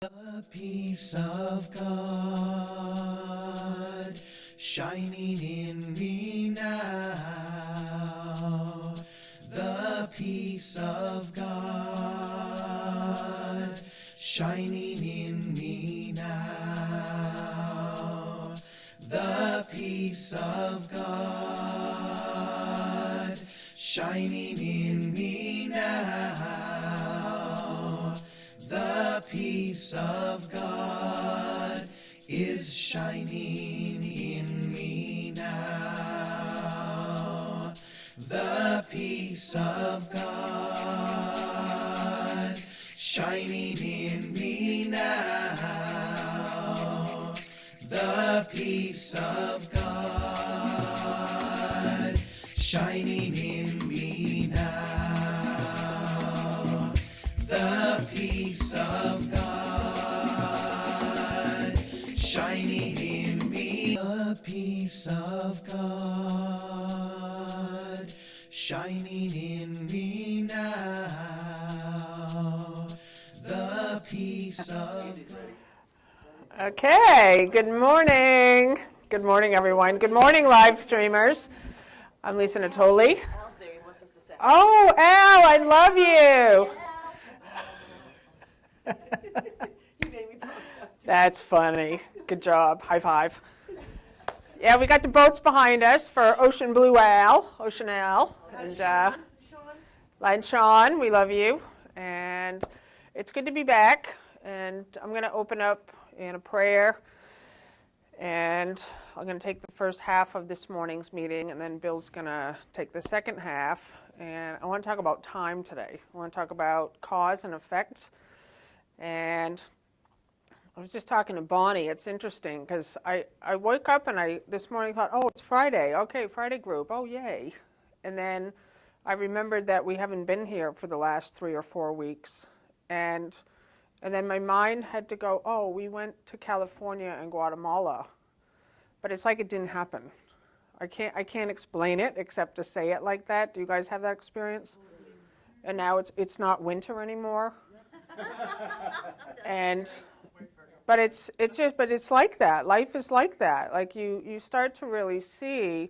The peace of God shining in me now. The peace of God shining in me now. The peace of God shining in me now. The peace of God is shining in me now. The peace of God shining in me now. The peace of God shining in me now. The peace of God shining in me. The peace of God shining in me now. The peace of God. Okay, good morning. Good morning, everyone. Good morning, live streamers. I'm Lisa Natoli. Al's there. He wants us to say. Oh, Al, I love you. You made me promise up to. That's funny. Good job. High five. Yeah, we got the boats behind us for Ocean Blue Al, Ocean Al, and Sean. Lion Sean, we love you. And it's good to be back. And I'm going to open up in a prayer. And I'm going to take the first half of this morning's meeting, and then Bill's going to take the second half. And I want to talk about time today. I want to talk about cause and effect. And I was just talking to Bonnie. It's interesting because I woke up and I this morning thought, oh, it's Friday. Okay, Friday group. Oh, yay. And then I remembered that we haven't been here for the last 3 or 4 weeks. And then my mind had to go, oh, we went to California and Guatemala. But it's like it didn't happen. I can't explain it except to say it like that. Do you guys have that experience? And now it's not winter anymore. But it's like that. Life is like that. Like you start to really see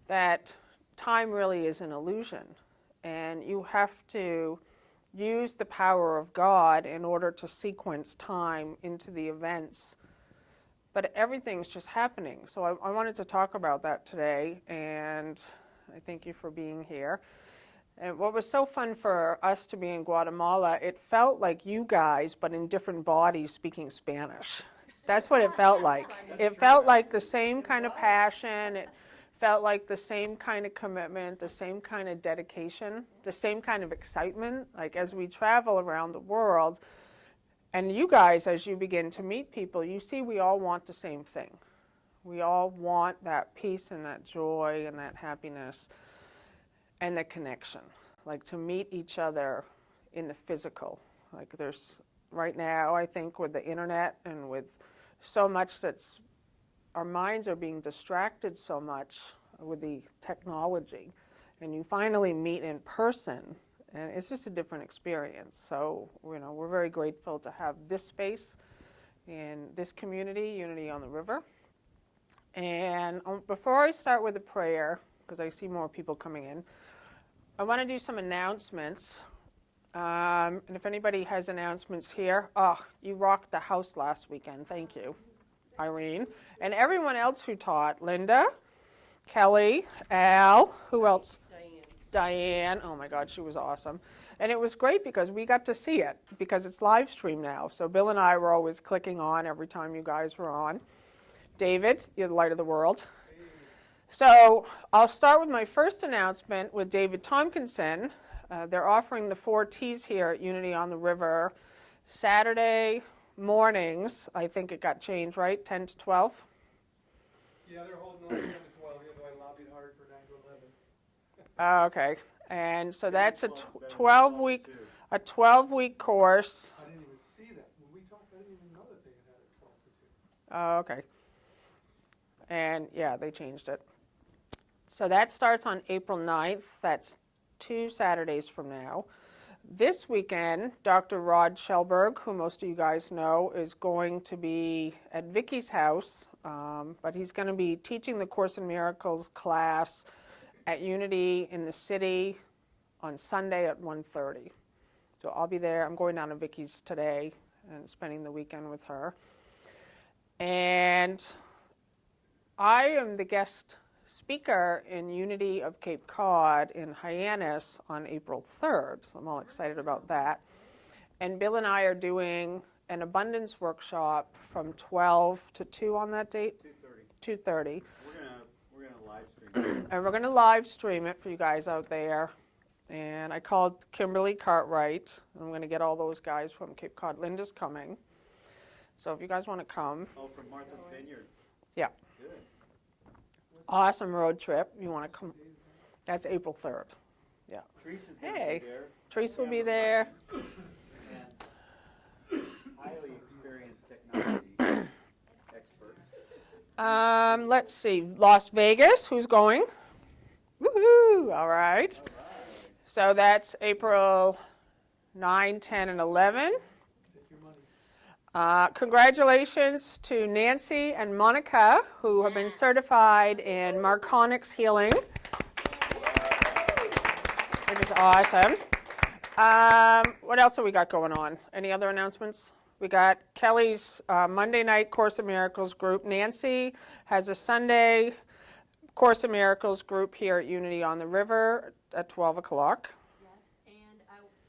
that time really is an illusion. And you have to use the power of God in order to sequence time into the events. But everything's just happening. So I wanted to talk about that today, and I thank you for being here. And what was so fun for us to be in Guatemala, it felt like you guys, but in different bodies speaking Spanish. That's what it felt like. It felt like the same kind of passion. It felt like the same kind of commitment, the same kind of dedication, the same kind of excitement. Like as we travel around the world, and you guys, as you begin to meet people, you see we all want the same thing. We all want that peace and that joy and that happiness and the connection. Like to meet each other in the physical. Like there's, right now, I think with the internet and with so much our minds are being distracted so much with the technology, and you finally meet in person, and it's just a different experience. So, we're very grateful to have this space in this community, Unity on the River. And before I start with a prayer, because I see more people coming in, I want to do some announcements. And if anybody has announcements here, you rocked the house last weekend. Thank you, Irene. And everyone else who taught, Linda, Kelly, Al, who else? Diane. Oh my God, she was awesome. And it was great because we got to see it because it's live stream now. So Bill and I were always clicking on every time you guys were on. David, you're the light of the world. So I'll start with my first announcement with David Tompkinson. They're offering the 4 T's here at Unity on the River Saturday mornings. I think it got changed, right? 10 to 12? Yeah, they're holding on to 10 to 12, even though I lobbied hard for 9 to 11. Oh, okay. And so that's a 12-week course. I didn't even see that. When we talked, I didn't even know that they had it 12 to 2. Oh, okay. And yeah, they changed it. So that starts on April 9th. That's 2 Saturdays from now. This weekend, Dr. Rod Shellberg, who most of you guys know, is going to be at Vicky's house, but he's going to be teaching the Course in Miracles class at Unity in the city on Sunday at 1:30. So I'll be there. I'm going down to Vicky's today and spending the weekend with her. And I am the guest speaker in Unity of Cape Cod in Hyannis on April 3rd, so I'm all excited about that. And Bill and I are doing an abundance workshop from 12 to 2 on that date? 2:30. We're gonna live stream. And we're going to live stream it for you guys out there. And I called Kimberly Cartwright. I'm going to get all those guys from Cape Cod. Linda's coming. So if you guys want to come. Oh, from Martha's Vineyard. Yeah. Good. Awesome road trip. You want to come? That's April 3rd. Yeah. Teresa is gonna Hey. be there. Teresa will be there. And highly experienced technology expert. Let's see. Las Vegas. Who's going? Woohoo! All right. So that's April 9, 10, and 11. Take your money. Congratulations to Nancy and Monica, who have been certified in Marconics healing, which is awesome. What else have we got going on? Any other announcements? We got Kelly's Monday night Course in Miracles group. Nancy has a Sunday Course in Miracles group here at Unity on the River at 12 o'clock. Yes, and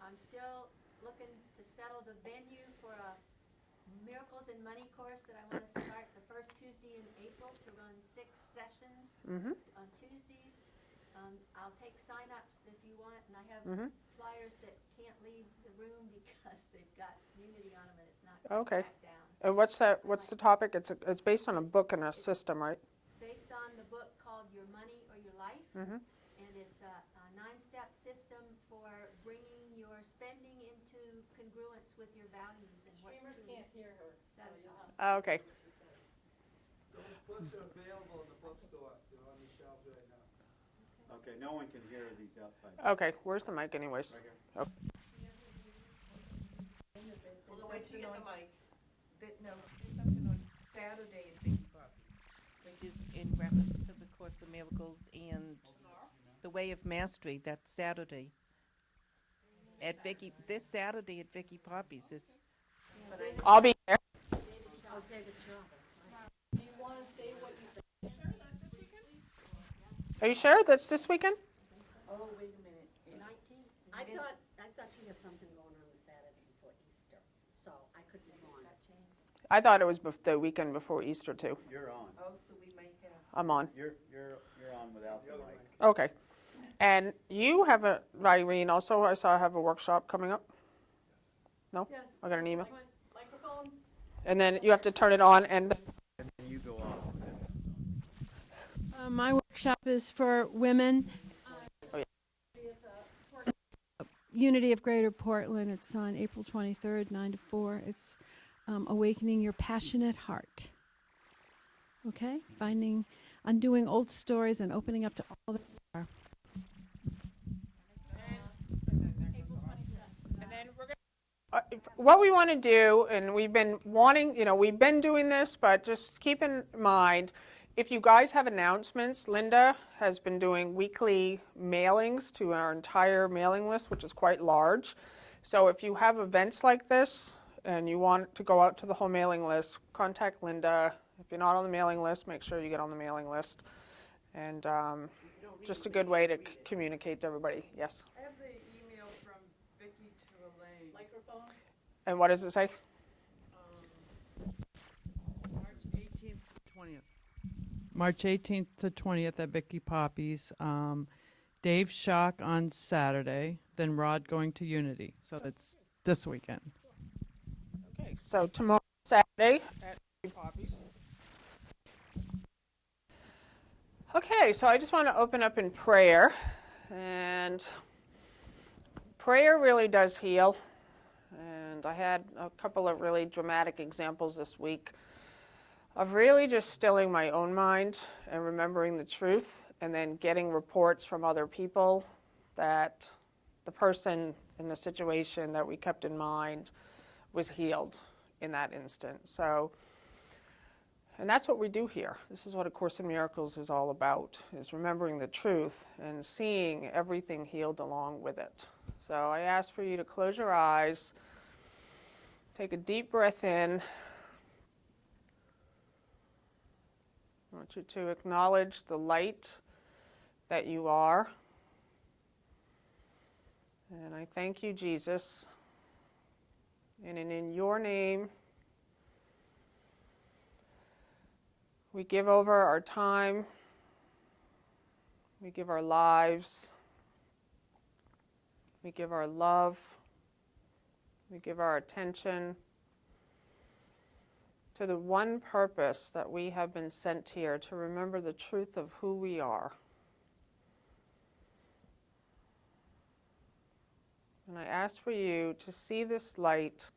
I'm still looking to settle the venue for a Miracles and Money course that I want to start the first Tuesday in April to run 6 sessions on Tuesdays. I'll take sign-ups if you want, and I have flyers that can't leave the room because they've got Unity on them and it's not coming Okay. back down. And what's the topic? It's based on a book and a system, right? Based on the book called Your Money or Your Life, and it's a 9-step system for bringing your spending into congruence with your values and what's Streamers truly- can't hear her, so That's you'll have Oh, okay. Those books are available in the bookstore. They're on the shelves right now. Okay, no one can hear these outside. Okay, where's the mic anyways? Right here. Well, wait till you get the mic. No, there's something on Saturday at Big Buck, which is in reference to the Course of Miracles and the Way of Mastery. That's Saturday. At Vicky, this Saturday at Vicky Poppy's is. I'll be there. Do you want to say what you said? Are you sure that's this weekend? Oh, wait a minute. 19th. I thought she had something going on the Saturday before Easter, so I could be wrong. I thought it was the weekend before Easter too. You're on. Oh, so we might have. I'm on. You're on without the mic. Okay. And you have Irene, also I saw have a workshop coming up? No? Yes. I got an email. Microphone? And then you have to turn it on and, And then you go off. My workshop is for women. Unity of Greater Portland. It's on April 23rd, 9 to 4. It's Awakening Your Passionate Heart. Okay? Undoing old stories and opening up to all that you are. what we want to do, and we've been doing this, but just keep in mind, if you guys have announcements, Linda has been doing weekly mailings to our entire mailing list, which is quite large. So if you have events like this and you want to go out to the whole mailing list, contact Linda. If you're not on the mailing list, make sure you get on the mailing list. And just a good way to communicate to everybody. Yes? I have the email from Vicky to Elaine. Microphone? And what does it say? March 18th to 20th. March 18th to 20th at Vicky Poppy's. Dave Shock on Saturday, then Rod going to Unity. So that's this weekend. Okay, so tomorrow, Saturday, at Poppy's. Okay, so I just want to open up in prayer. And prayer really does heal. And I had a couple of really dramatic examples this week of really just stilling my own mind and remembering the truth, and then getting reports from other people that the person in the situation that we kept in mind was healed in that instant. So, and that's what we do here. This is what A Course in Miracles is all about, is remembering the truth and seeing everything healed along with it. So I ask for you to close your eyes, take a deep breath in. I want you to acknowledge the light that you are. And I thank you, Jesus. And in your name, we give over our time, we give our lives, we give our love, we give our attention to the one purpose that we have been sent here, to remember the truth of who we are. And I ask for you to see this light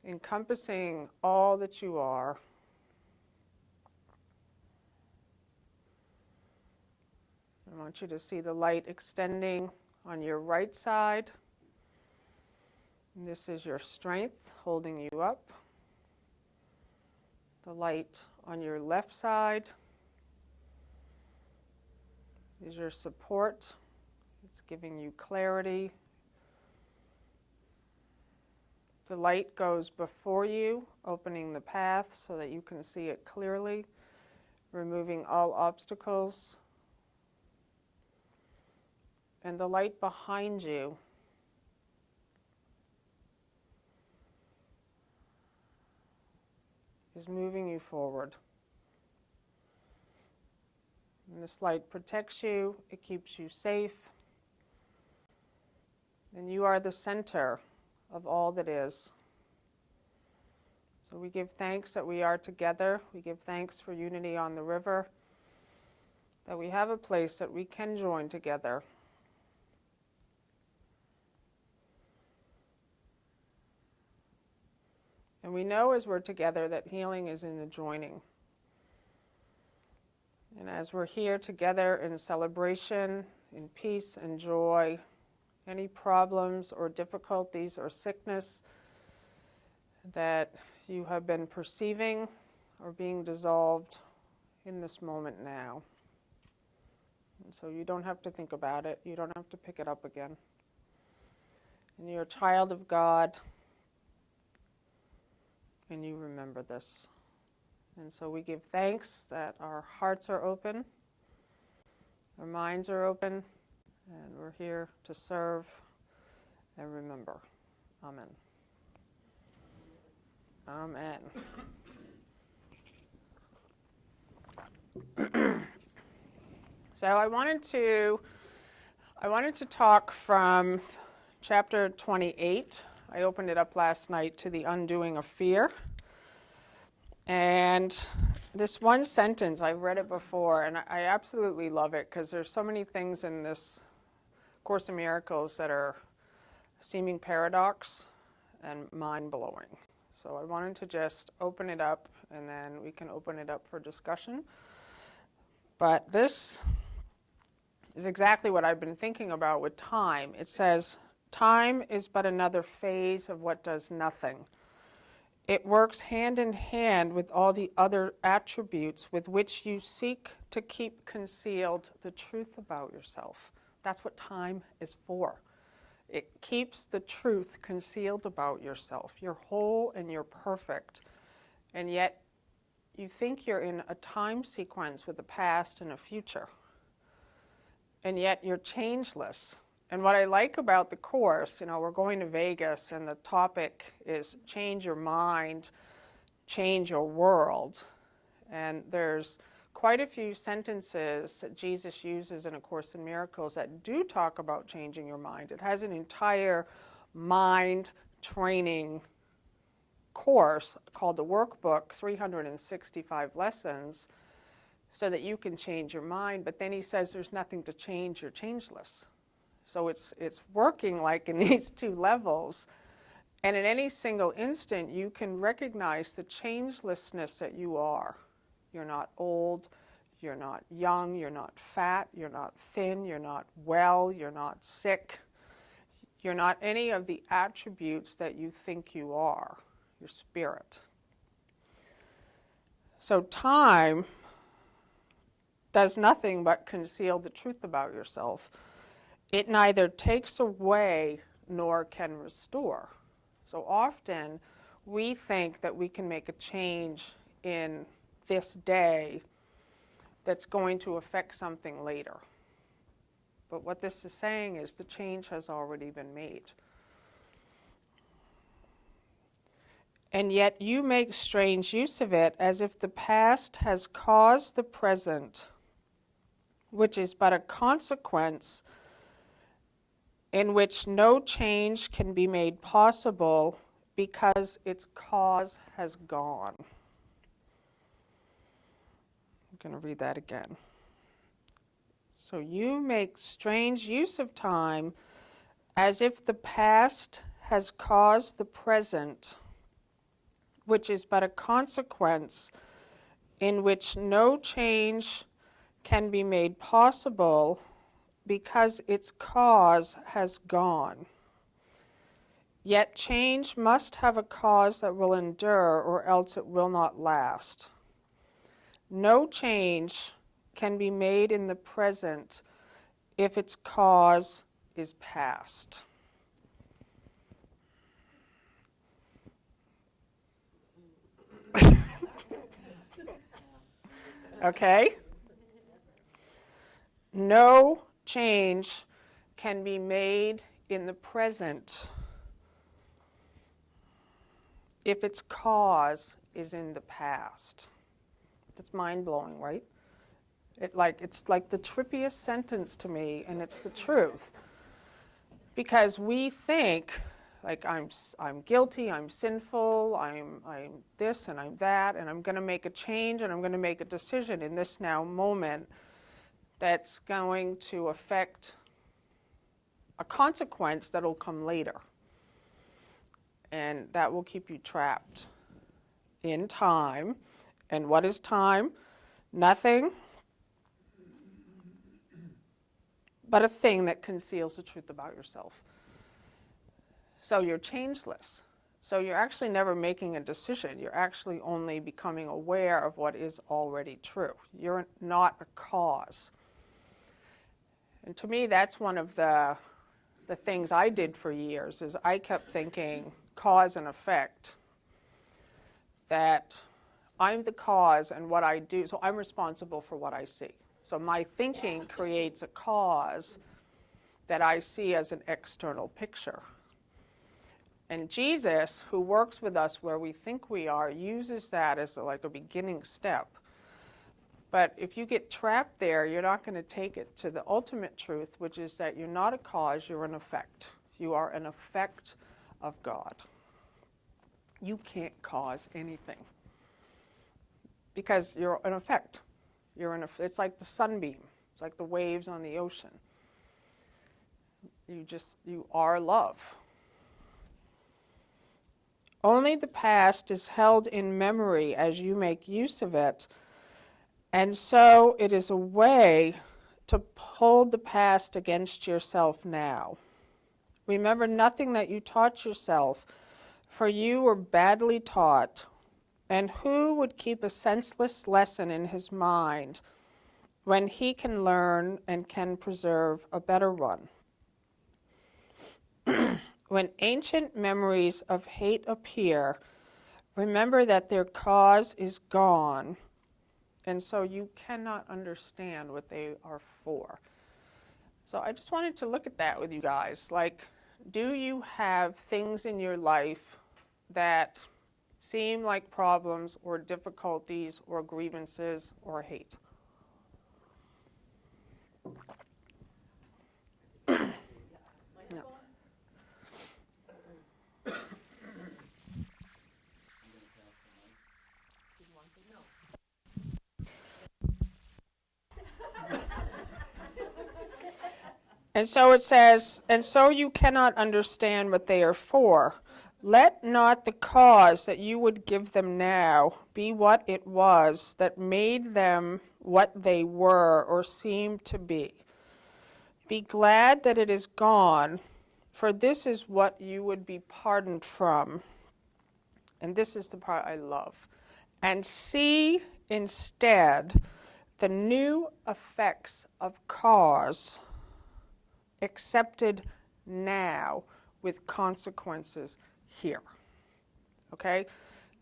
encompassing all that you are. I want you to see the light extending on your right side. And this is your strength holding you up. The light on your left side is your support. It's giving you clarity. The light goes before you, opening the path so that you can see it clearly, removing all obstacles. And the light behind you is moving you forward. And this light protects you, it keeps you safe, and you are the center of all that is. So we give thanks that we are together. We give thanks for unity on the river, that we have a place that we can join together. And we know as we're together that healing is in the joining. And as we're here together in celebration, in peace and joy, any problems or difficulties or sickness that you have been perceiving are being dissolved in this moment now. And so you don't have to think about it. You don't have to pick it up again. And you're a child of God, and you remember this. And so we give thanks that our hearts are open, our minds are open, and we're here to serve and remember. Amen. Amen. So I wanted to talk from chapter 28. I opened it up last night to the undoing of fear. And this one sentence, I've read it before, and I absolutely love it because there's so many things in this Course in Miracles that are seeming paradox and mind-blowing. So I wanted to just open it up, and then we can open it up for discussion. But this is exactly what I've been thinking about with time. It says, time is but another phase of what does nothing. It works hand in hand with all the other attributes with which you seek to keep concealed the truth about yourself. That's what time is for. It keeps the truth concealed about yourself. You're whole and you're perfect. And yet you think you're in a time sequence with a past and a future. And yet you're changeless. And what I like about the Course, we're going to Vegas and the topic is change your mind, change your world. And there's quite a few sentences that Jesus uses in A Course in Miracles that do talk about changing your mind. It has an entire mind training course called the Workbook, 365 lessons, so that you can change your mind. But then he says there's nothing to change, you're changeless. So it's working like in these two levels. And in any single instant, you can recognize the changelessness that you are. You're not old, you're not young, you're not fat, you're not thin, you're not well, you're not sick. You're not any of the attributes that you think you are, your spirit. So time does nothing but conceal the truth about yourself. It neither takes away nor can restore. So often we think that we can make a change in this day that's going to affect something later. But what this is saying is the change has already been made. And yet you make strange use of it as if the past has caused the present, which is but a consequence in which no change can be made possible because its cause has gone. I'm going to read that again. So you make strange use of time as if the past has caused the present, which is but a consequence in which no change can be made possible because its cause has gone. Yet change must have a cause that will endure, or else it will not last. No change can be made in the present if its cause is past. Okay? No change can be made in the present if its cause is in the past. That's mind-blowing, right? It's like the trippiest sentence to me, and it's the truth. Because we think, like, I'm guilty, I'm sinful, I'm this and I'm that, and I'm going to make a change and I'm going to make a decision in this now moment that's going to affect a consequence that will come later. And that will keep you trapped in time. And what is time? Nothing but a thing that conceals the truth about yourself. So you're changeless. So you're actually never making a decision. You're actually only becoming aware of what is already true. You're not a cause. And to me, that's one of the things I did for years, is I kept thinking cause and effect, that I'm the cause and what I do, so I'm responsible for what I see. So my thinking creates a cause that I see as an external picture. And Jesus, who works with us where we think we are, uses that as like a beginning step. But if you get trapped there, you're not going to take it to the ultimate truth, which is that you're not a cause, you're an effect. You are an effect of God. You can't cause anything because you're an effect. It's like the sunbeam. It's like the waves on the ocean. You are love. Only the past is held in memory as you make use of it, and so it is a way to hold the past against yourself now. Remember nothing that you taught yourself, for you were badly taught, and who would keep a senseless lesson in his mind when he can learn and can preserve a better one? When ancient memories of hate appear, remember that their cause is gone, and so you cannot understand what they are for. So I just wanted to look at that with you guys. Like, do you have things in your life that seem like problems or difficulties or grievances or hate? No. And so it says, and so you cannot understand what they are for. Let not the cause that you would give them now be what it was that made them what they were or seemed to be. Be glad that it is gone, for this is what you would be pardoned from. And this is the part I love. And see instead the new effects of cause accepted now with consequences here. Okay?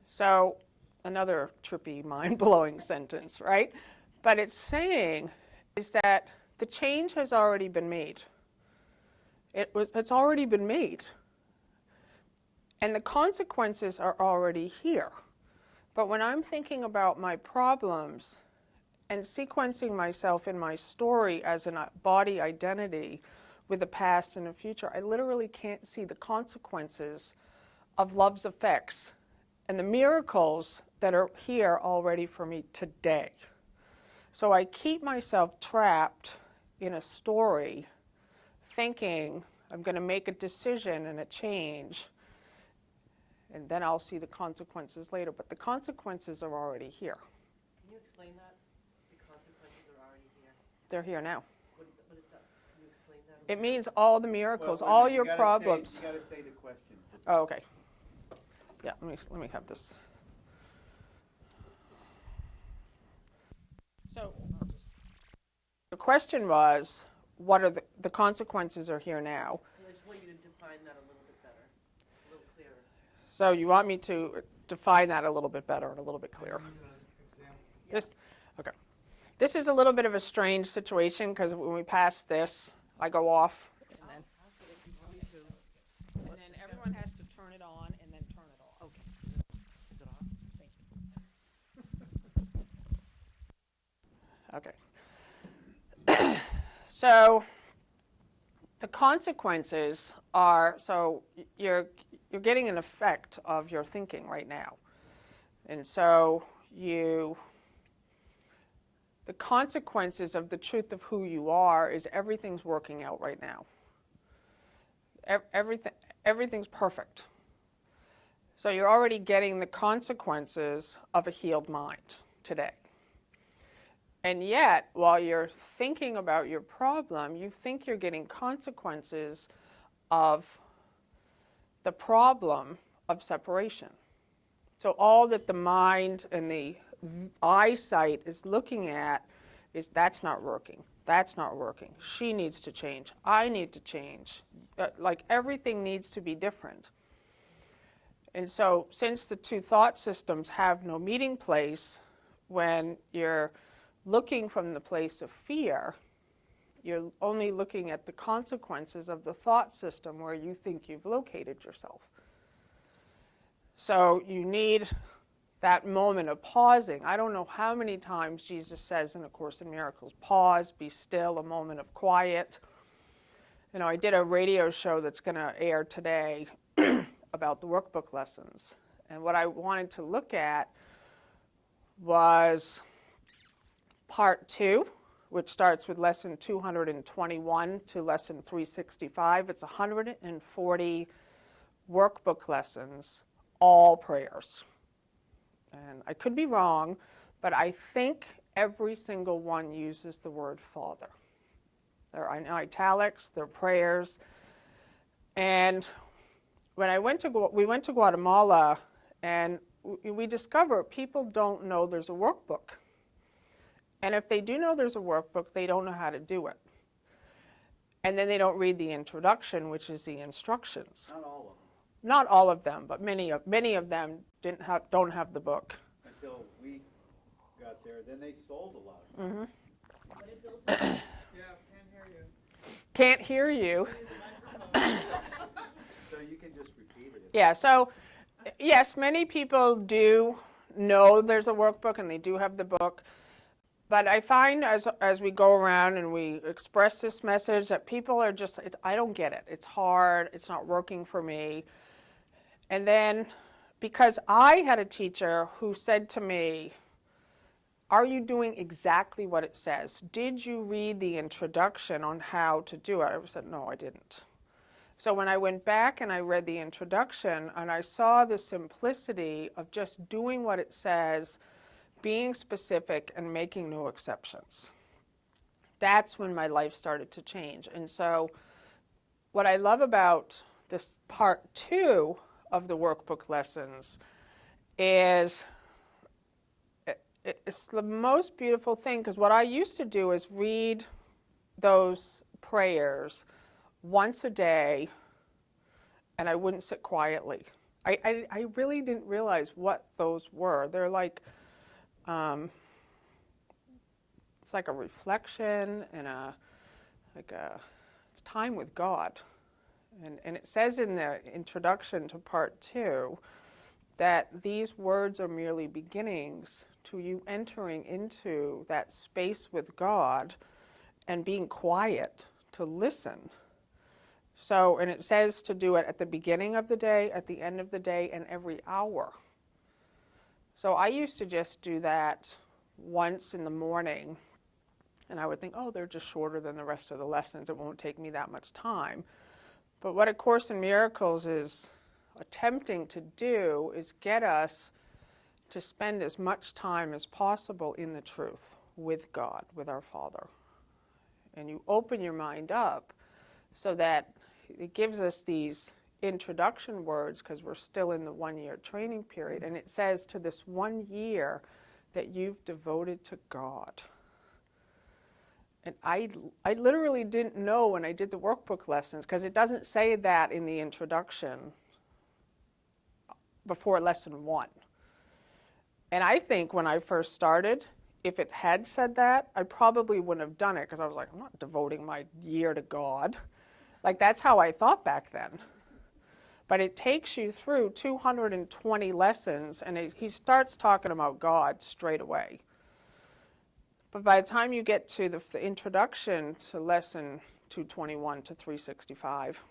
So, another trippy, mind-blowing sentence, right? But it's saying is that the change has already been made. It's already been made. And the consequences are already here. But when I'm thinking about my problems and sequencing myself in my story as a body identity with a past and a future, I literally can't see the consequences of love's effects and the miracles that are here already for me today. So I keep myself trapped in a story thinking I'm going to make a decision and a change, and then I'll see the consequences later. But the consequences are already here. Can you explain that? The consequences are already here. They're here now. What is that? Can you explain that? It means all the miracles, Well, wait a all minute, your you gotta problems. You gotta say the question. Oh, okay. Yeah, let me have this. So the question was, what are the consequences are here now? So I just want you to define that a little bit better, a little clearer. So you want me to define that a little bit better and a little bit clearer. Okay. This is a little bit of a strange situation because when we pass this, I go off. And then everyone has to turn it on and then turn it off. Okay. Is it off? Thank you. Okay. So the consequences are, so you're getting an effect of your thinking right now. And so the consequences of the truth of who you are is everything's working out right now. Everything's perfect. So you're already getting the consequences of a healed mind today. And yet, while you're thinking about your problem, you think you're getting consequences of the problem of separation. So all that the mind and the eyesight is looking at is that's not working, that's not working, she needs to change, I need to change. Like everything needs to be different. And so since the two thought systems have no meeting place, when you're looking from the place of fear, you're only looking at the consequences of the thought system where you think you've located yourself. So you need that moment of pausing. I don't know how many times Jesus says in A Course in Miracles, pause, be still, a moment of quiet. You know, I did a radio show that's going to air today about the Workbook Lessons. And what I wanted to look at was Part 2, which starts with lesson 221 to lesson 365. It's 140 workbook lessons, all prayers. And I could be wrong, but I think every single one uses the word Father. They're in italics, they're prayers. And when we went to Guatemala, and we discovered people don't know there's a workbook. And if they do know there's a workbook, they don't know how to do it. And then they don't read the introduction, which is the instructions. Not all of them. Not all of them, but many of them don't have the book. Until we got there, then they sold a lot of them. Mm-hmm. Yeah, can't hear you. Can't hear you. So you can just repeat it. Yeah, so yes, many people do know there's a workbook and they do have the book. But I find as we go around and we express this message that people are just, I don't get it. It's hard. It's not working for me. And then because I had a teacher who said to me, are you doing exactly what it says? Did you read the introduction on how to do it? I said, no, I didn't. So when I went back and I read the introduction and I saw the simplicity of just doing what it says, being specific and making no exceptions. That's when my life started to change. And so what I love about this part 2 of the workbook lessons is it's the most beautiful thing, because what I used to do is read those prayers once a day, and I wouldn't sit quietly. I really didn't realize what those were. They're like, it's like a reflection and it's time with God. And it says in the introduction to part 2 that these words are merely beginnings to you entering into that space with God and being quiet to listen. So, and it says to do it at the beginning of the day, at the end of the day, and every hour. So I used to just do that once in the morning, and I would think, oh, they're just shorter than the rest of the lessons. It won't take me that much time. But what A Course in Miracles is attempting to do is get us to spend as much time as possible in the truth with God, with our Father. And you open your mind up so that it gives us these introduction words, because we're still in the 1-year training period, and it says to this 1 year that you've devoted to God. And I literally didn't know when I did the workbook lessons, because it doesn't say that in the introduction before lesson 1. And I think when I first started, if it had said that, I probably wouldn't have done it, because I was like, I'm not devoting my year to God. Like, that's how I thought back then. But it takes you through 220 lessons, and he starts talking about God straight away. But by the time you get to the introduction to lesson 221 to 365,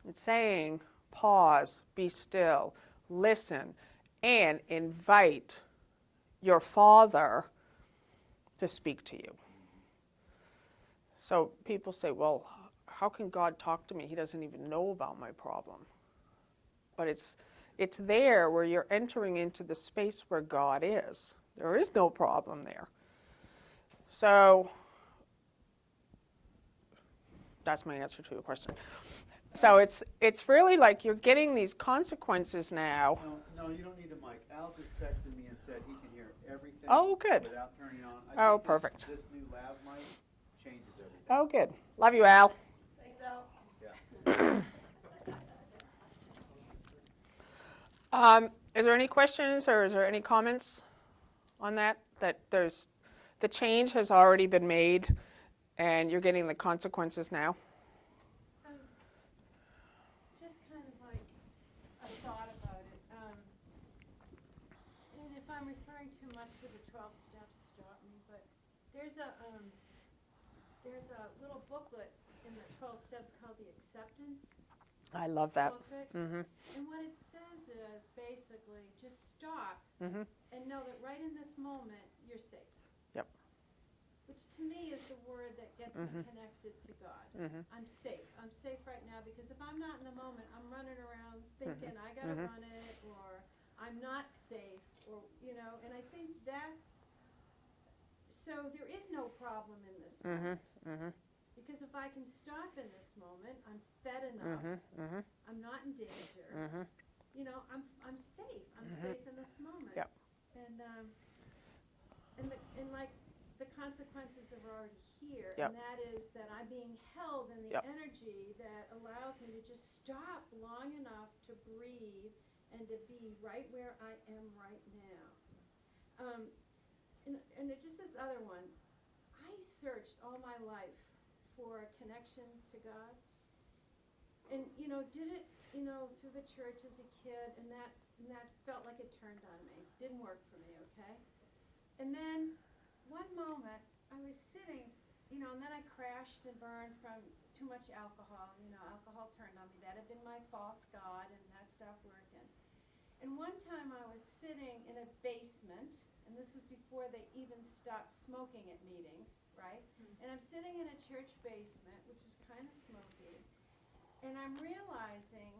it's saying, pause, be still, listen, and invite your Father to speak to you. So people say, well, how can God talk to me? He doesn't even know about my problem. But it's there where you're entering into the space where God is. There is no problem there. So that's my answer to your question. So it's really like you're getting these consequences now. No, you don't need a mic. Al just texted me and said he can hear everything. Oh, good. Without turning on. Oh, think perfect. This new lav mic changes everything. Oh, good. Love you, Al. Thanks, Al. Yeah. Is there any questions or is there any comments on that? That the change has already been made and you're getting the consequences now? Just kind of like a thought about it. And if I'm referring too much to the 12 steps, stop me. But there's a little booklet in the 12 steps called the Acceptance I love that. booklet. Mm-hmm. And what it says is basically just stop Mm-hmm. and know that right in this moment you're safe. Yep. Which to me is the word that gets me connected to God. Mm-hmm. I'm safe. I'm safe right now, because if I'm not in the moment, I'm running around thinking I gotta run it, or I'm not safe, or and I think that's, so there is no problem in this moment. Mm-hmm. Because if I can stop in this moment, I'm fed enough, I'm not in danger, I'm safe. I'm safe in this moment. Yep. And like the consequences are already here, Yep. and that is that I'm being held in the Yep. energy that allows me to just stop long enough to breathe and to be right where I am right now. And it just this other one, I searched all my life for a connection to God, and did it through the church as a kid, and that felt like it turned on me. Didn't work for me, okay? And then one moment I was sitting, and then I crashed and burned from too much alcohol. Alcohol turned on me. That had been my false god, and that stopped working. And one time I was sitting in a basement, and this was before they even stopped smoking at meetings, right? And I'm sitting in a church basement, which was kind of smoky, and I'm realizing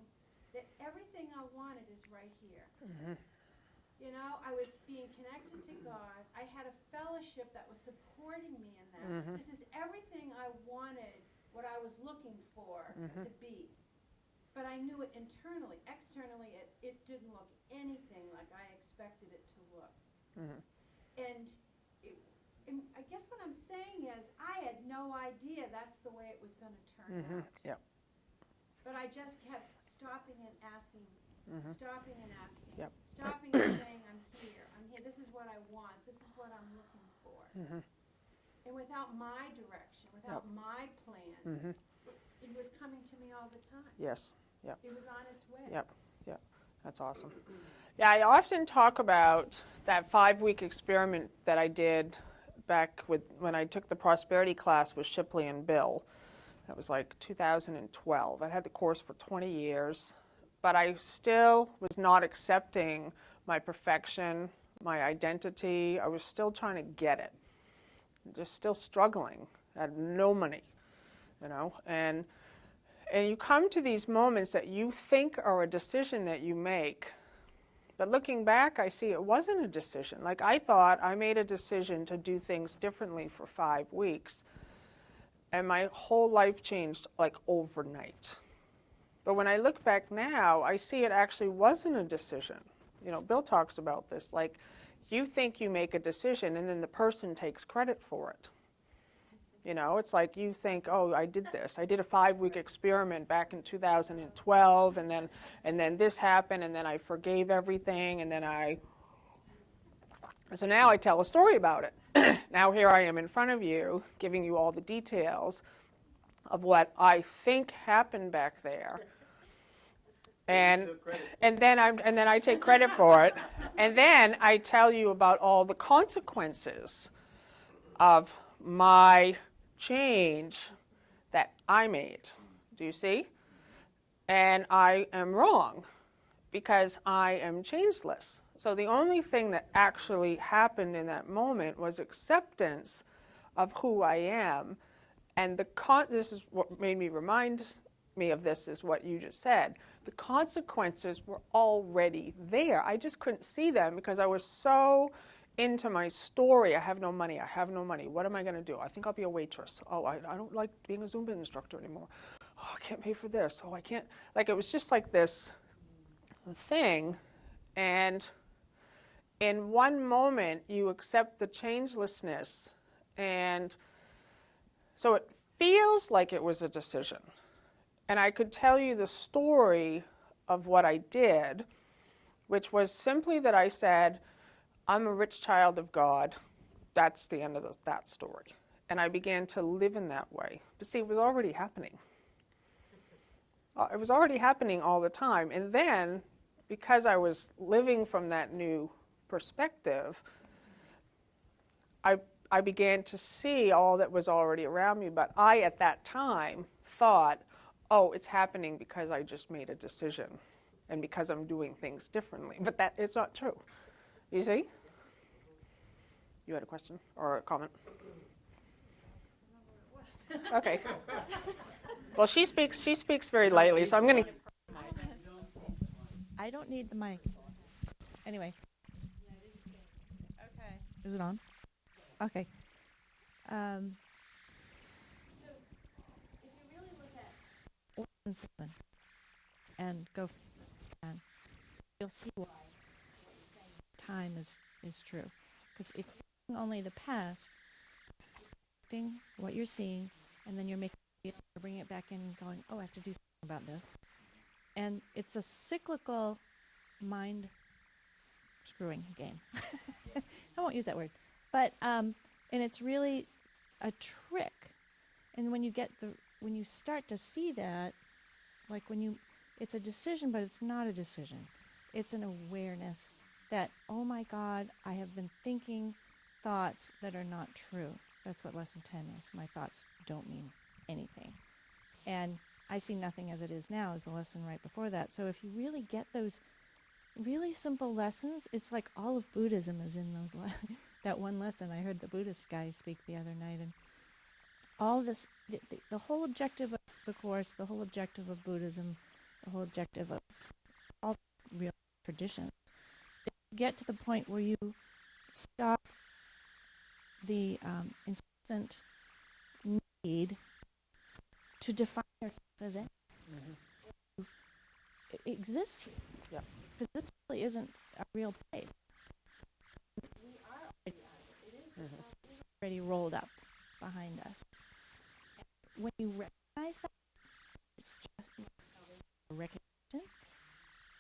that everything I wanted is right here. You know, I was being connected to God. I had a fellowship that was supporting me in that. This is everything I wanted, what I was looking for to be. But I knew it internally. Externally, it didn't look anything like I expected it to look. And I guess what I'm saying is I had no idea that's the way it was going to turn out. Yep. But I just kept stopping and asking, stopping and asking, Yep. stopping and saying, I'm here, this is what I want, this is what I'm looking for. And without my direction, without my plans, it was coming to me all the time. Yes. Yep. It was on its way. Yep. Yep. That's awesome. Yeah, I often talk about that 5-week experiment that I did back when I took the prosperity class with Shipley and Bill. That was like 2012. I had the course for 20 years, but I still was not accepting my perfection, my identity. I was still trying to get it. Just still struggling. I had no money, you know, and you come to these moments that you think are a decision that you make, but looking back, I see it wasn't a decision. Like, I thought I made a decision to do things differently for 5 weeks, and my whole life changed like overnight. But when I look back now, I see it actually wasn't a decision. You know, Bill talks about this, like, you think you make a decision and then the person takes credit for it. You know, it's like you think, oh, I did this. I did a 5-week experiment back in 2012, and then this happened, and then I forgave everything, and then So now I tell a story about it. Now here I am in front of you, giving you all the details of what I think happened back there. And then I take credit for it, and then I tell you about all the consequences of my change that I made. Do you see? And I am wrong because I am changeless. So the only thing that actually happened in that moment was acceptance of who I am. And this is what made me remind me of this, is what you just said. The consequences were already there. I just couldn't see them because I was so into my story. I have no money. What am I going to do? I think I'll be a waitress. Oh, I don't like being a Zumba instructor anymore. Oh, I can't pay for this. Oh, I can't. Like, it was just like this thing. And in one moment, you accept the changelessness. And so it feels like it was a decision. And I could tell you the story of what I did, which was simply that I said, I'm a rich child of God. That's the end of that story. And I began to live in that way. But see, it was already happening. It was already happening all the time. And then, because I was living from that new perspective, I began to see all that was already around me. But I, at that time, thought, oh, it's happening because I just made a decision and because I'm doing things differently. But that is not true. You see? You had a question or a comment? Okay. Well, she speaks very lightly, so I'm going to... I don't need the mic. Anyway. Okay. Is it on? Okay. So, if you really look at 1 and 7 and go from 10, you'll see why what you're saying time is true. Because if you're seeing only the past, you're acting what you're seeing, and then you're bringing it back in and going, oh, I have to do something about this. And it's a cyclical mind screwing game. I won't use that word. But, and it's really a trick. And when you start to see that, like it's a decision, but it's not a decision. It's an awareness that, oh my God, I have been thinking thoughts that are not true. That's what lesson 10 is. My thoughts don't mean anything. And I see nothing as it is now is the lesson right before that. So if you really get those really simple lessons, it's like all of Buddhism is in those that one lesson. I heard the Buddhist guy speak the other night, and all this, the whole objective of the Course, the whole objective of Buddhism, the whole objective of all real traditions is get to the point where you stop the incessant need to define yourself as anything. It exists here. Yeah. Because this really isn't a real place. We are already out of it. It is already rolled up behind us. And when you recognize that, it's just a recognition.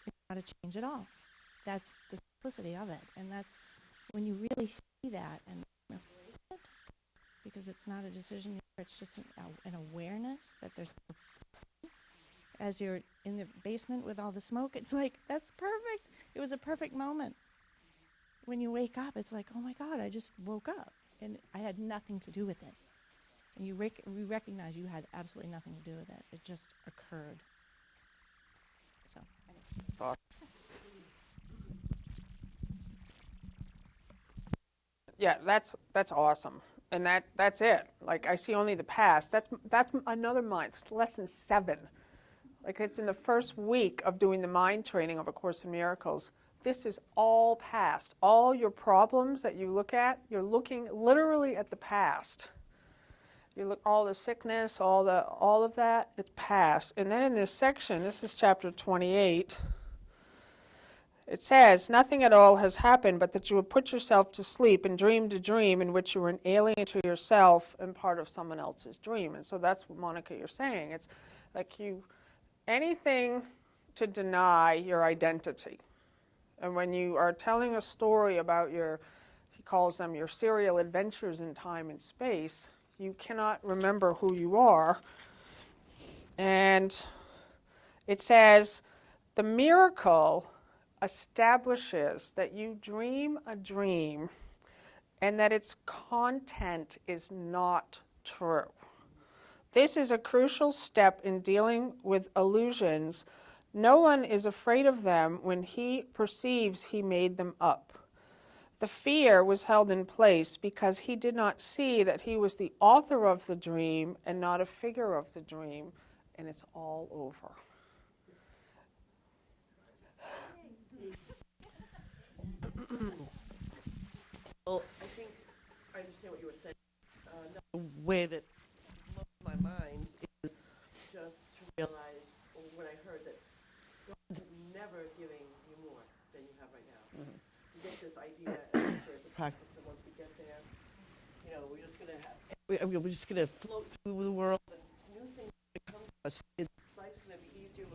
It's not a change at all. That's the simplicity of it. And that's when you really see that and embrace it, because it's not a decision, it's just an awareness that there's, as you're in the basement with all the smoke, it's like, that's perfect. It was a perfect moment. When you wake up, it's like, oh my God, I just woke up. And I had nothing to do with it. And you recognize you had absolutely nothing to do with it. It just occurred. So. Yeah, that's awesome. And that's it. Like, I see only the past. That's another mind. It's lesson 7. Like, it's in the first week of doing the mind training of A Course in Miracles. This is all past. All your problems that you look at, you're looking literally at the past. You look, all the sickness, all of that, it's past. And then in this section, this is chapter 28. It says, nothing at all has happened but that you have put yourself to sleep and dreamed a dream in which you were an alien to yourself and part of someone else's dream. And so that's what, Monica, you're saying. It's like anything to deny your identity. And when you are telling a story about he calls them your serial adventures in time and space, you cannot remember who you are. And it says, the miracle establishes that you dream a dream and that its content is not true. This is a crucial step in dealing with illusions. No one is afraid of them when he perceives he made them up. The fear was held in place because he did not see that he was the author of the dream and not a figure of the dream, and it's all over. Well, I think I understand what you were saying. The way that blows my mind is just to realize when I heard that God's never giving you more than you have right now. Mm-hmm. You get this idea and there's a practice that once we get there, we're just going to have, we're just going to float through the world and new things are going to come to us. Life's going to be easier.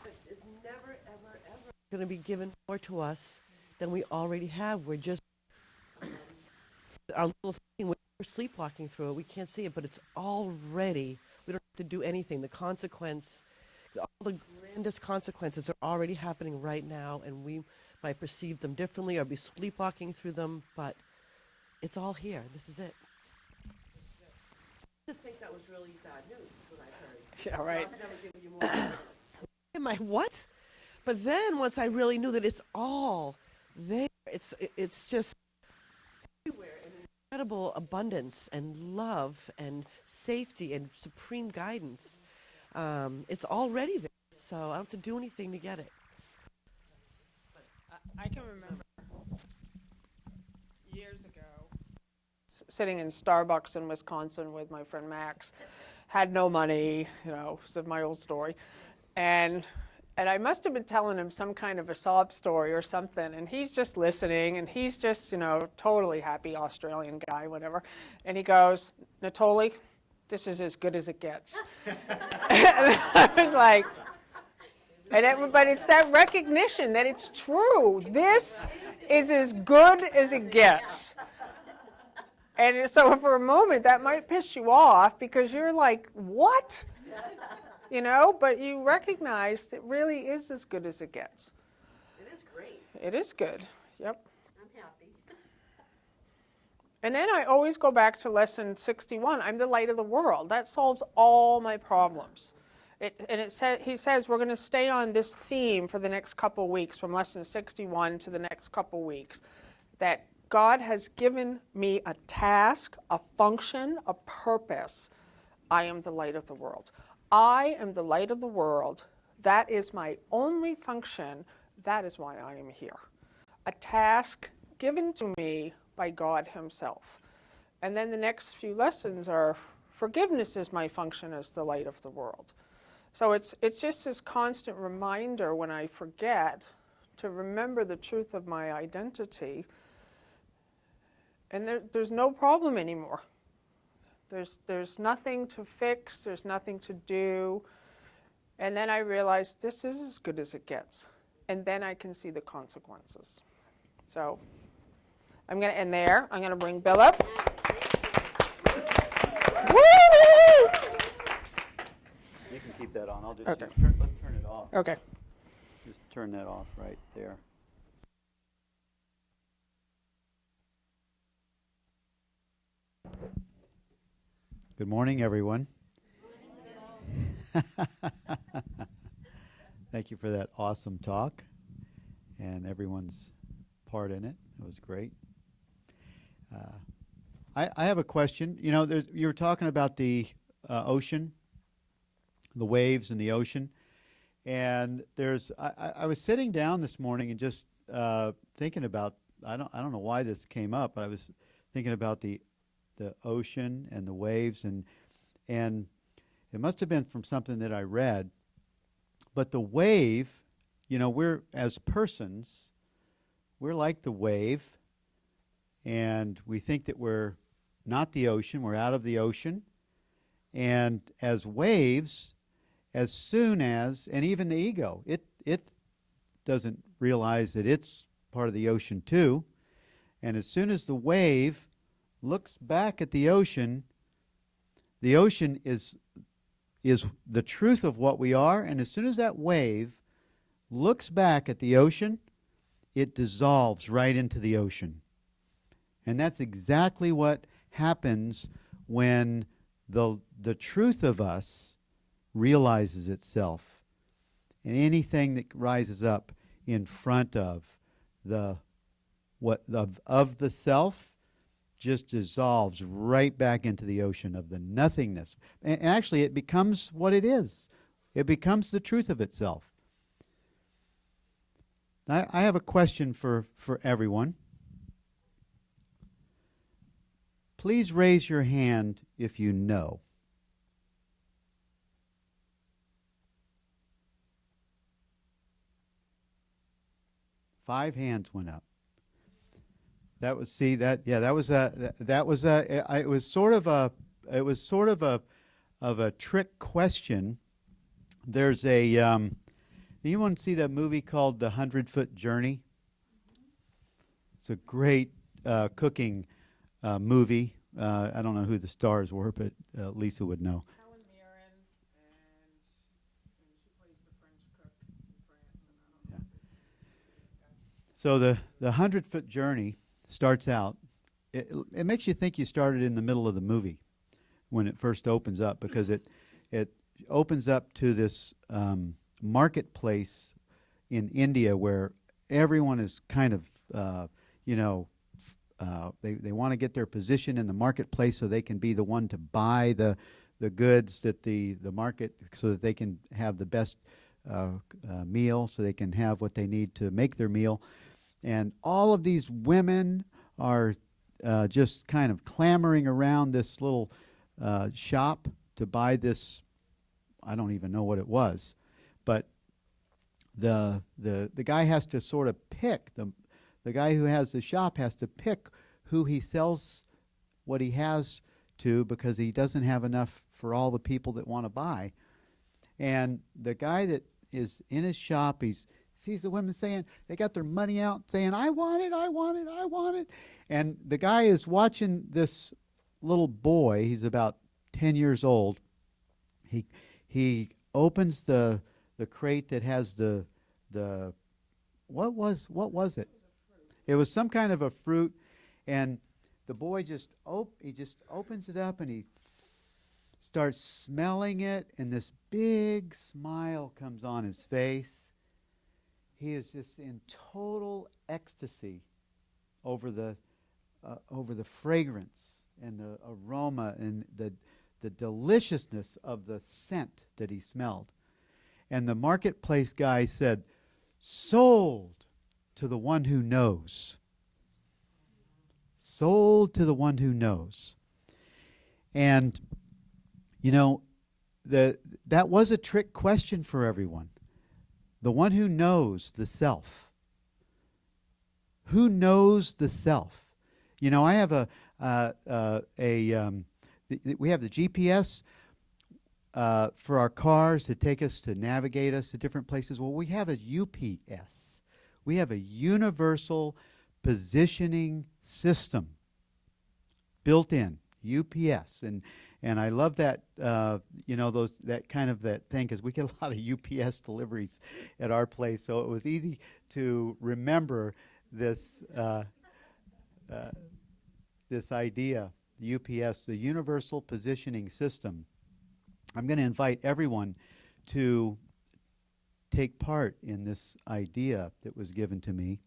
But it's never, ever, ever going to be given more to us than we already have. We're just our little thing, we're sleepwalking through it. We can't see it, but it's already, we don't have to do anything. The consequence, all the grandest consequences are already happening right now, and we might perceive them differently or be sleepwalking through them, but it's all here. This is it. I just think that was really bad news when I heard. Yeah, right. God's never given you more. Am I what? But then once I really knew that it's all there, it's just everywhere, and incredible abundance and love and safety and supreme guidance. It's already there, so I don't have to do anything to get it. I can remember years ago sitting in Starbucks in Wisconsin with my friend Max, had no money, this is my old story, and I must have been telling him some kind of a sob story or something, and he's just listening, and he's just, totally happy Australian guy, whatever. And he goes, Natoli, this is as good as it gets. And I was like, but it's that recognition that it's true. This is as good as it gets. And so for a moment, that might piss you off because you're like, what? But you recognize that really is as good as it gets. It is great. It is good. Yep. I'm happy. And then I always go back to lesson 61. I'm the light of the world. That solves all my problems. He says we're going to stay on this theme for the next couple weeks, from lesson 61 to the next couple weeks, that God has given me a task, a function, a purpose. I am the light of the world. I am the light of the world. That is my only function. That is why I am here. a task given to me by God himself. And then the next few lessons are forgiveness is my function as the light of the world. So it's just this constant reminder when I forget to remember the truth of my identity. And there's no problem anymore. There's nothing to fix, there's nothing to do. And then I realized this is as good as it gets. And then I can see the consequences. So I'm going to end there. I'm going to bring Bill up. Woo! You can keep that on. I'll just Okay. let's turn it off. Okay. Just turn that off right there. Good morning, everyone. Thank you for that awesome talk and everyone's part in it. It was great. I have a question. You know, you were talking about the ocean, the waves in the ocean, and I was sitting down this morning and just thinking about, I don't know why this came up, but I was thinking about the ocean and the waves, and it must have been from something that I read. But the wave, you know, we're, as persons, we're like the wave, and we think that we're not the ocean, we're out of the ocean. And as waves, as soon as, and even the ego, it doesn't realize that it's part of the ocean too. And as soon as the wave looks back at the ocean is the truth of what we are, and as soon as that wave looks back at the ocean, it dissolves right into the ocean. And that's exactly what happens when the truth of us realizes itself. And anything that rises up in front of the self just dissolves right back into the ocean of the nothingness. And actually, it becomes what it is. It becomes the truth of itself. I have a question for everyone. Please raise your hand if you know. Five hands went up. That was sort of a trick question. There's you want to see that movie called The 100-Foot Journey? It's a great cooking movie. I don't know who the stars were, but Lisa would know. Helen Mirren, and she plays the French cook in France. And I don't know. So the 100-foot journey starts out. It makes you think you started in the middle of the movie when it first opens up, because it opens up to this marketplace in India where everyone is kind of they want to get their position in the marketplace so they can be the one to buy the goods that the market, so that they can have the best meal, so they can have what they need to make their meal. And all of these women are just kind of clamoring around this little shop to buy this. I don't even know what it was, but the guy has to sort of pick, the guy who has the shop has to pick who he sells what he has to, because he doesn't have enough for all the people that want to buy. And the guy that is in his shop, he sees the women saying, they got their money out saying, I want it, I want it, I want it. And the guy is watching this little boy. He's about 10 years old. He opens the crate that has the what was it? It was some kind of a fruit, and the boy just opens it up and he starts smelling it, and this big smile comes on his face. He is just in total ecstasy over the fragrance and the aroma and the deliciousness of the scent that he smelled. And the marketplace guy said, "Sold." to the one who knows. Sold to the one who knows. And, you know, that was a trick question for everyone. The one who knows the self. Who knows the self? You know, I have we have the GPS for our cars to take us, to navigate us to different places. Well, we have a UPS. We have a universal positioning system built in, UPS. And I love that, you know, that thing, because we get a lot of UPS deliveries at our place. So it was easy to remember this this idea, the UPS, the Universal Positioning System. I'm going to invite everyone to take part in this idea that was given to me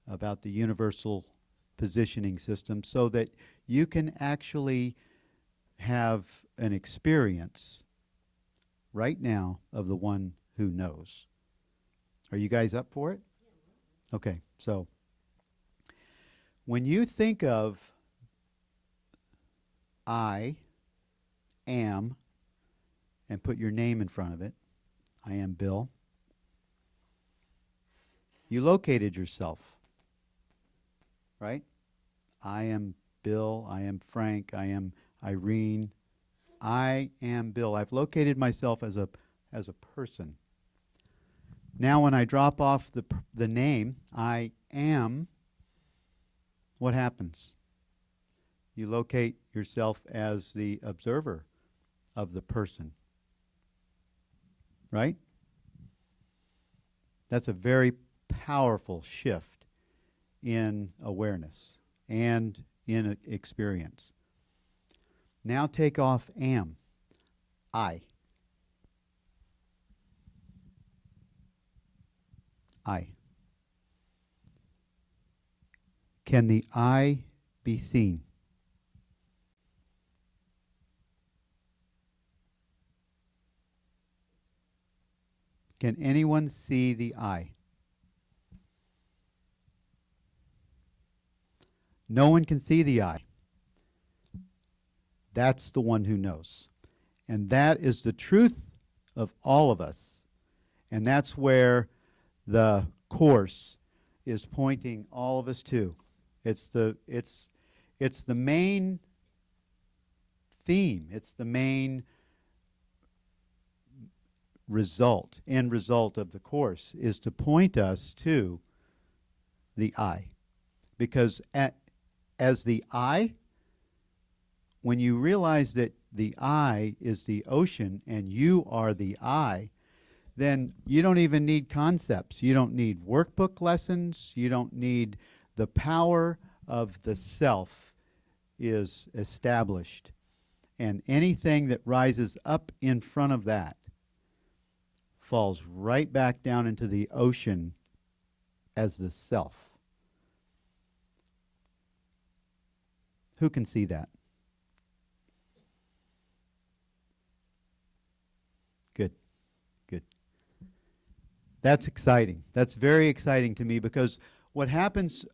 about the Universal Positioning System, so that you can actually have an experience right now of the one who knows. Are you guys up for it? Okay, so when you think of I am, and put your name in front of it, I am Bill, you located yourself, right? I am Bill, I am Frank, I am Irene, I am Bill. I've located myself as a person. Now when I drop off the name, I am, what happens? You locate yourself as the observer of the person. Right? That's a very powerful shift in awareness and in experience. Now take off am, I. I. Can the I be seen? Can anyone see the I? No one can see the I. That's the one who knows. And that is the truth of all of us. And that's where the Course is pointing all of us to. It's the main theme. It's the main end result of the Course, is to point us to the I. Because as the I, when you realize that the I is the ocean and you are the I, then you don't even need concepts. You don't need workbook lessons. You don't need, the power of the self is established. And anything that rises up in front of that falls right back down into the ocean as the self. Who can see that? Good, good. That's exciting. That's very exciting to me, because what happens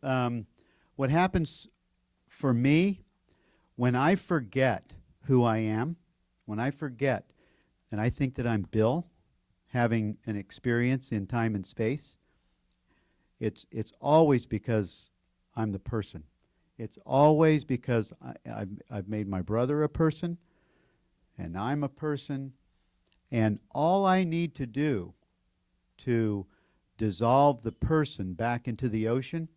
for me when I forget who I am, when I forget and I think that I'm Bill, having an experience in time and space, it's always because I'm the person. It's always because I've made my brother a person, and I'm a person, and all I need to do to dissolve the person back into the ocean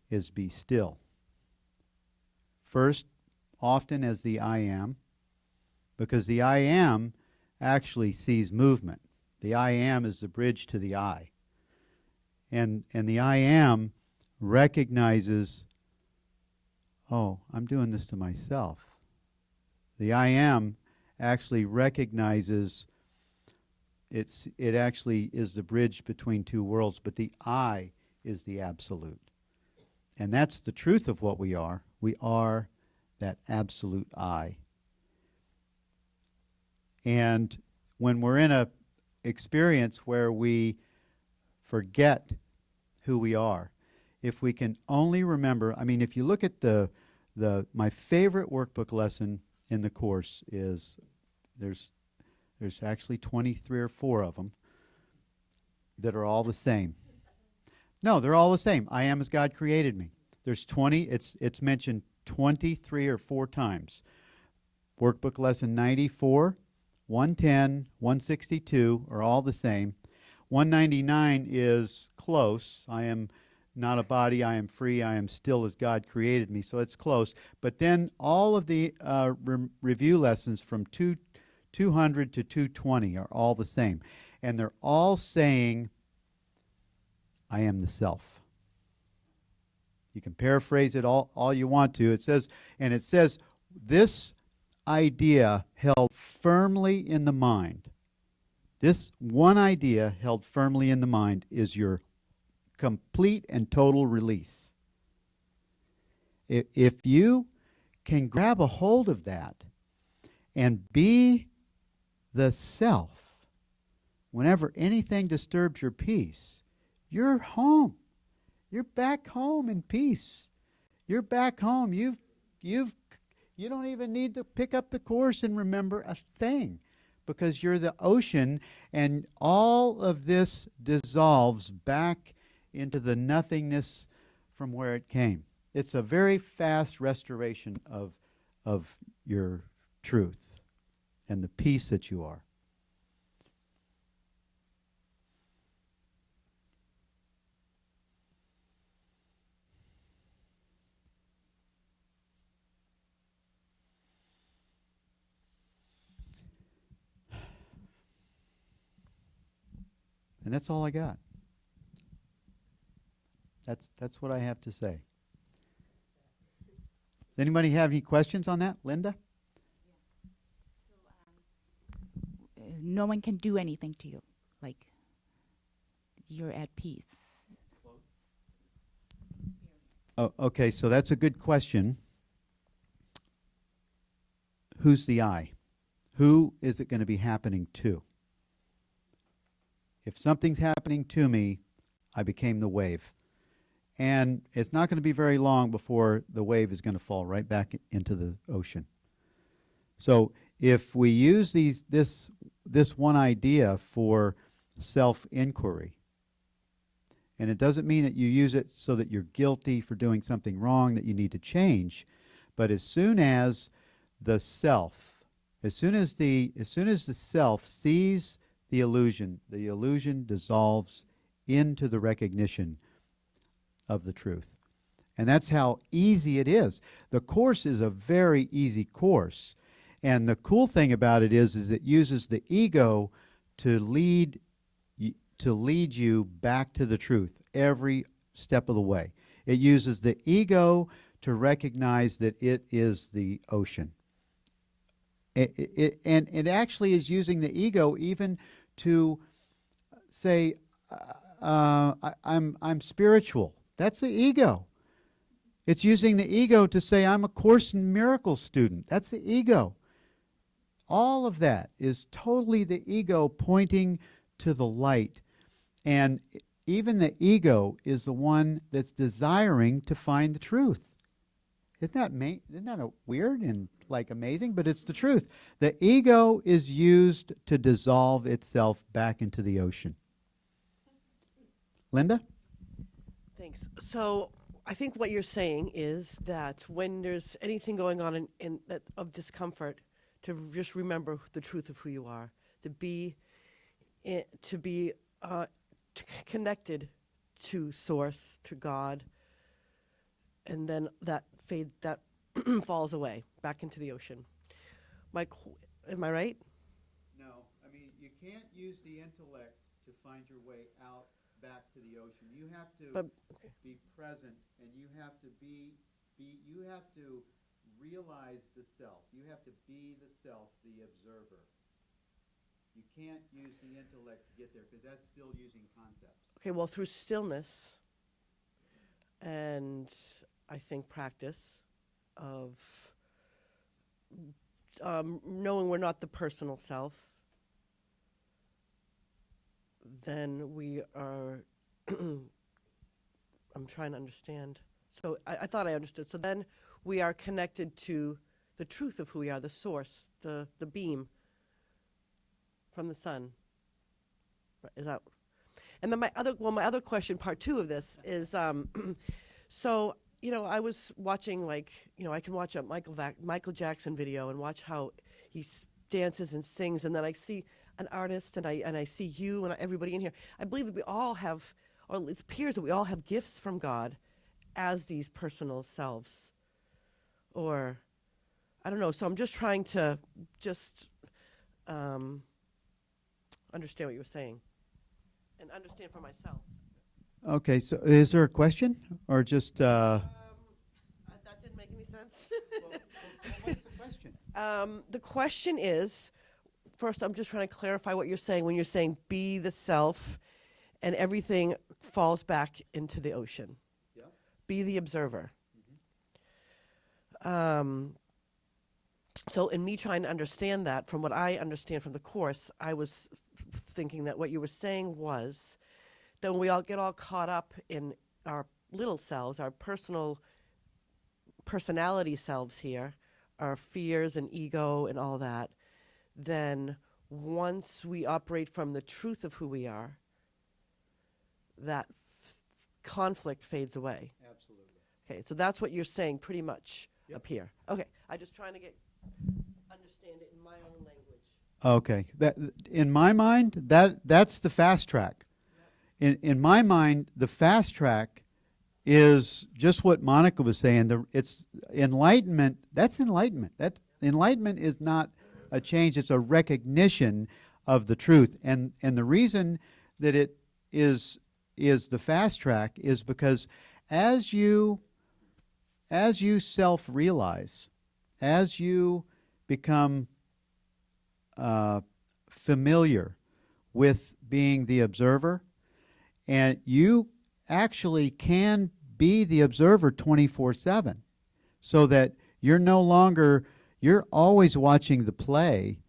is be still. First, often as the I am, because the I am actually sees movement. The I am is the bridge to the I. And the I am recognizes, oh, I'm doing this to myself. The I am actually recognizes it actually is the bridge between two worlds, but the I is the absolute. And that's the truth of what we are. We are that absolute I. And when we're in a experience where we forget who we are. If we can only remember, I mean, if you look at my favorite workbook lesson in the course is, there's actually 23 or 4 of them that are all the same. No, they're all the same. I am as God created me. There's 20, it's mentioned 23 or 4 times. Workbook lesson 94, 110, 162 are all the same. 199 is close. I am not a body, I am free, I am still as God created me. So it's close. But then all of the review lessons from 200 to 220 are all the same. And they're all saying, I am the self. You can paraphrase it all you want to. It says, this idea held firmly in the mind. This one idea held firmly in the mind is your complete and total release. If you can grab a hold of that and be the self, whenever anything disturbs your peace, you're home. You're back home in peace. You're back home. You don't even need to pick up the course and remember a thing, because you're the ocean, and all of this dissolves back into the nothingness from where it came. It's a very fast restoration of your truth and the peace that you are. And that's all I got. That's what I have to say. Does anybody have any questions on that? Linda? No one can do anything to you. Like, you're at peace. Oh, okay, so that's a good question. Who's the I? Who is it going to be happening to? If something's happening to me, I became the wave. And it's not going to be very long before the wave is going to fall right back into the ocean. So if we use this one idea for self-inquiry, and it doesn't mean that you use it so that you're guilty for doing something wrong that you need to change, but as soon as the self sees the illusion dissolves into the recognition of the truth. And that's how easy it is. The course is a very easy course. And the cool thing about it is it uses the ego to lead you back to the truth every step of the way. It uses the ego to recognize that it is the ocean. And it actually is using the ego even to say, I'm spiritual. That's the ego. It's using the ego to say, I'm a Course in Miracles student. That's the ego. All of that is totally the ego pointing to the light. And even the ego is the one that's desiring to find the truth. Isn't that weird and like amazing? But it's the truth. The ego is used to dissolve itself back into the ocean. Linda? Thanks. So I think what you're saying is that when there's anything going on in that of discomfort, to just remember the truth of who you are, to be connected to Source, to God, and then that falls away back into the ocean. Am I right? No, I mean, you can't use the intellect to find your way out back to the ocean. You have to be present, and you have to you have to realize the self. You have to be the self, the observer. You can't use the intellect to get there, because that's still using concepts. Okay, well, through stillness and I think practice of knowing we're not the personal self, then we are I'm trying to understand. So I thought I understood. So then we are connected to the truth of who we are, the source, the beam from the sun. Right, is that? And then my other question, part two of this, is so, I was watching, like, I can watch a Michael Jackson video and watch how he dances and sings, and then I see an artist, and I see you and everybody in here. I believe that we all have, or it appears that we all have gifts from God as these personal selves. Or, I don't know, so I'm just trying to understand what you were saying and understand for myself. Okay, so is there a question or just? That didn't make any sense. What's the question? The question is, first, I'm just trying to clarify what you're saying when you're saying be the self and everything falls back into the ocean. Yeah. Be the observer. So in me trying to understand that, from what I understand from the Course, I was thinking that what you were saying was that when we all get all caught up in our little selves, our personality selves here, our fears and ego and all that, then once we operate from the truth of who we are, that conflict fades away. Absolutely. Okay, so that's what you're saying pretty much Yep. up here. Okay, I'm just trying to understand it in my own language. Okay, that in my mind, that's the fast track. In my mind, the fast track is just what Monica was saying. It's enlightenment. That's enlightenment. That enlightenment is not a change. It's a recognition of the truth. And the reason that it is the fast track is because as you self-realize, as you become familiar with being the observer, and you actually can be the observer 24/7, so that you're always watching the play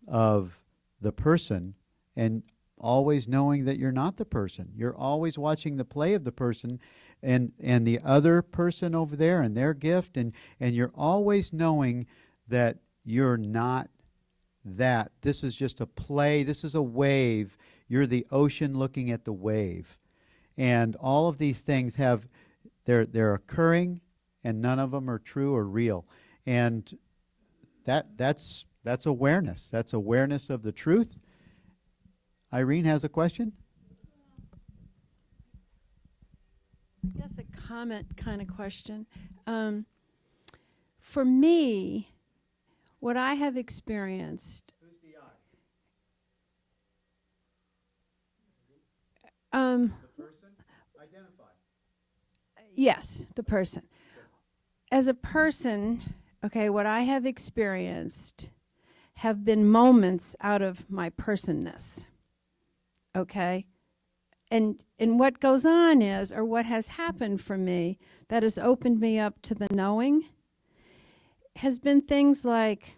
of the person and always knowing that you're not the person. You're always watching the play of the person and the other person over there and their gift, and you're always knowing that you're not that. This is just a play. This is a wave. You're the ocean looking at the wave. And all of these things they're occurring, and none of them are true or real. And that's awareness. That's awareness of the truth. Irene has a question? I guess a comment kind of question. For me, what I have experienced. Who's the The person? Identify. Yes, the person. As a person, okay, what I have experienced have been moments out of my personness. Okay? And what goes on is, or what has happened for me that has opened me up to the knowing, has been things like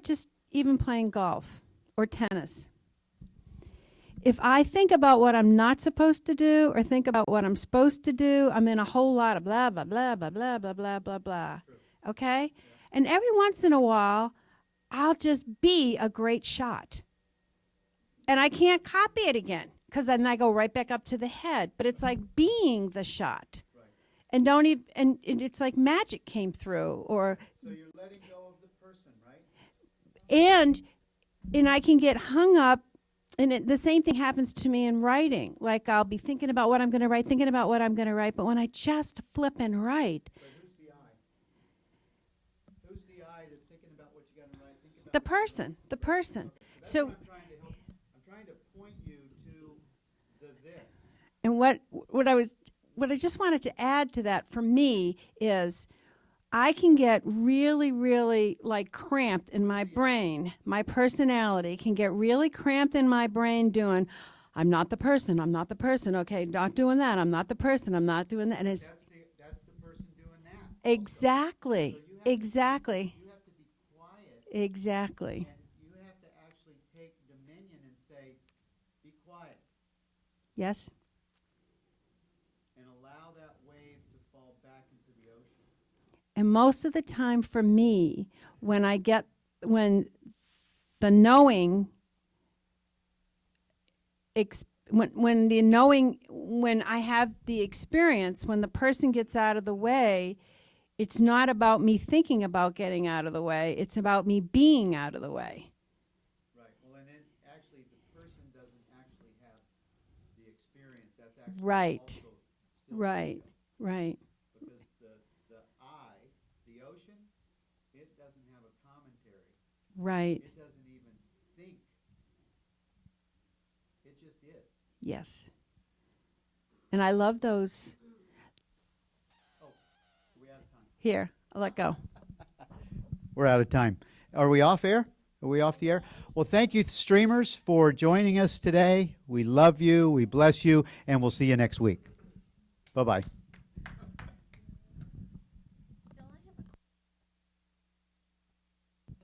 just even playing golf or tennis. If I think about what I'm not supposed to do or think about what I'm supposed to do, I'm in a whole lot of blah, blah, blah, blah, blah, blah, blah, blah, blah. Okay? Yeah. And every once in a while, I'll just be a great shot. And I can't copy it again, because then I go right back up to the head. But it's like being the shot. Right. And it's like magic came through. Or so you're letting go of the person, right? And I can get hung up. And the same thing happens to me in writing. Like, I'll be thinking about what I'm going to write, but when I just flip and write. But who's the I? Who's the I that's thinking about what you're going to write? The person. Okay. So I'm trying to point you to the this. And what I just wanted to add to that for me is, I can get really, really like cramped in my brain. My personality can get really cramped in my brain doing, I'm not the person, okay, not doing that, I'm not the person, I'm not doing that. And it's That's the person doing that. Exactly. So Exactly. you have to be quiet. Exactly. And you have to actually take dominion and say, be quiet. Yes? And most of the time for me, when the knowing, when I have the experience, when the person gets out of the way, it's not about me thinking about getting out of the way. It's about me being out of the way. Right. Well, and then actually the person doesn't actually have the experience. That's actually Right. also still Right. Right. because the I, the ocean, it doesn't have a commentary. Right. It doesn't even think. It just is. Yes. And I love those. Oh, we out of time. Here, I'll let go. We're out of time. Are we off air? Are we off the air? Well, thank you, streamers, for joining us today. We love you. We bless you. And we'll see you next week. Bye-bye.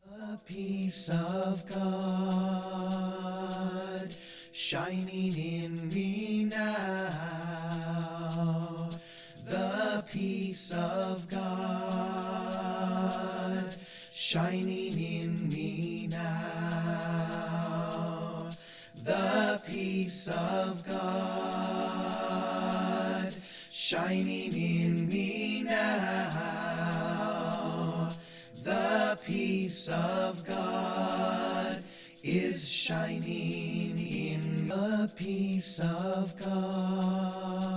The peace of God shining in me now. The peace of God shining in me now. The peace of God shining in me now. The peace of God is shining in the peace of God.